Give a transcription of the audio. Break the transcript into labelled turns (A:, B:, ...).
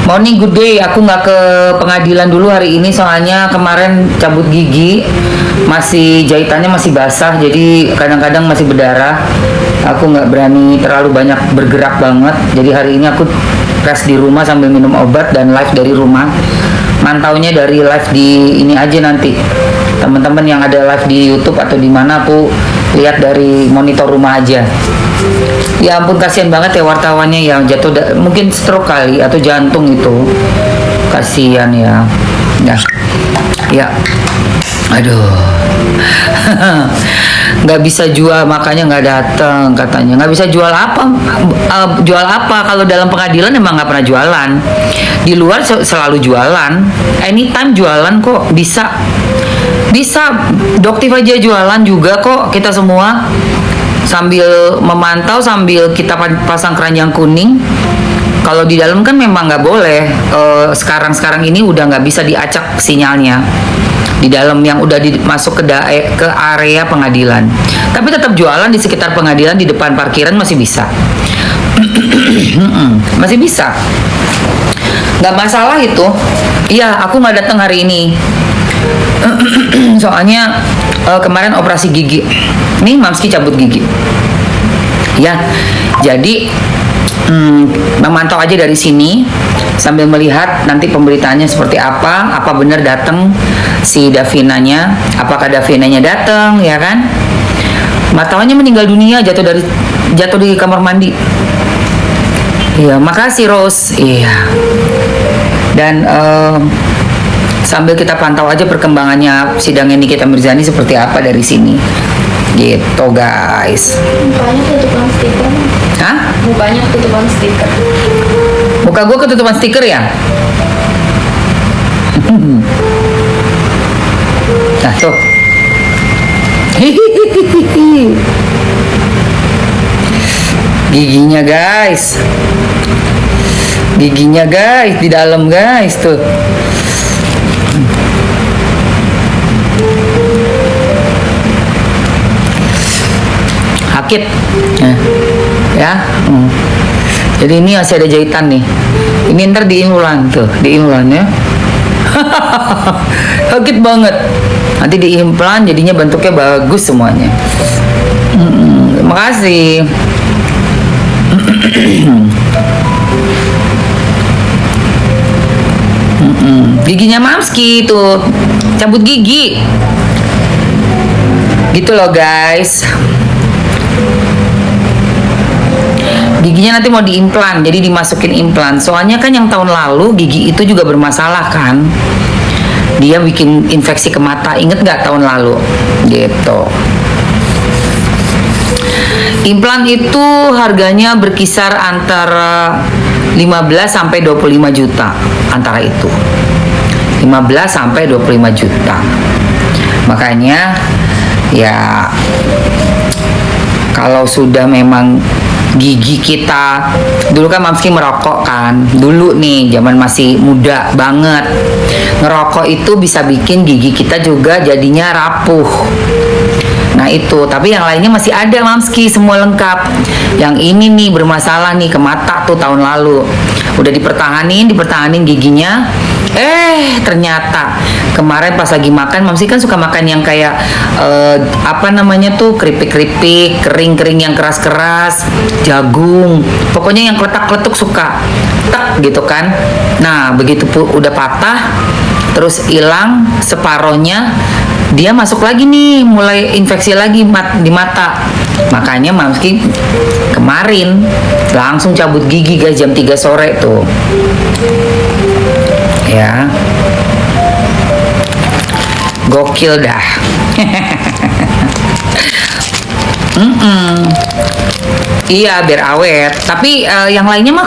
A: Morning, good day. Aku nggak ke pengadilan dulu hari ini soalnya kemarin cabut gigi, masih jahitannya masih basah, jadi kadang-kadang masih berdarah. Aku nggak berani terlalu banyak bergerak banget. Jadi hari ini aku rest di rumah sambil minum obat dan live dari rumah. Mantaunya dari live di ini aja nanti. Teman-teman yang ada live di YouTube atau di mana aku lihat dari monitor rumah aja. Ya ampun, kasihan banget ya wartawannya yang jatuh, mungkin stroke kali atau jantung itu. Kasihan ya. Nah, ya. Aduh. Nggak bisa jual, makanya nggak datang katanya. Nggak bisa jual apa? Jual apa? Kalau dalam pengadilan emang nggak pernah jualan. Di luar selalu jualan. Anytime jualan kok, bisa. Bisa. Doktif aja jualan juga kok, kita semua. Sambil memantau, sambil kita pasang keranjang kuning. Kalau di dalam kan memang nggak boleh. Sekarang ini udah nggak bisa diacak sinyalnya di dalam yang udah masuk ke area pengadilan. Tapi tetap jualan di sekitar pengadilan, di depan parkiran masih bisa. Masih bisa. Nggak masalah itu. Iya, aku nggak datang hari ini. Soalnya kemarin operasi gigi. Nih Mamski cabut gigi. Ya, jadi memantau aja dari sini sambil melihat nanti pemberitaannya seperti apa benar datang si Davinanya, apakah Davinanya datang, ya kan? Martawannya meninggal dunia, jatuh di kamar mandi. Iya, makasih Rose. Iya. Dan sambil kita pantau aja perkembangannya sidangnya Nikita Mirzani seperti apa dari sini. Gitu guys.
B: Mukanya ketutupan stiker.
A: Hah?
B: Mukanya ketutupan stiker.
A: Muka gue ketutupan stiker ya? Nah tuh. Giginya guys. Giginya guys, di dalam guys tuh. Sakit. Nah, ya. Jadi ini masih ada jahitan nih. Ini ntar diimplan tuh, diimplan ya. Sakit banget. Nanti diimplan jadinya bentuknya bagus semuanya. Terima kasih. Giginya Mamski tuh, cabut gigi. Gitu loh guys. Giginya nanti mau diimplan, jadi dimasukin implan. Soalnya kan yang tahun lalu gigi itu juga bermasalah kan. Dia bikin infeksi ke mata. Ingat nggak tahun lalu? Gitu. Implan itu harganya berkisar antara 15 sampai 25 juta. Antara itu. 15 sampai 25 juta. Makanya ya kalau sudah memang gigi kita, dulu kan Mamski merokok kan, dulu nih zaman masih muda banget, ngerokok itu bisa bikin gigi kita juga jadinya rapuh. Nah itu, tapi yang lainnya masih ada Mamski, semua lengkap. Yang ini nih bermasalah nih ke mata tuh tahun lalu, udah dipertahanin giginya. Ternyata kemarin pas lagi makan, Mamsi kan suka makan yang kayak apa namanya tuh, keripik-keripik, kering-kering yang keras-keras, jagung, pokoknya yang kletak-kletuk suka, tek gitu kan. Nah begitu udah patah, terus hilang separohnya, dia masuk lagi nih, mulai infeksi lagi di mata. Makanya Mamski kemarin langsung cabut gigi guys, jam 3 sore tuh. Ya, gokil dah. Iya, biar awet. Tapi yang lainnya mah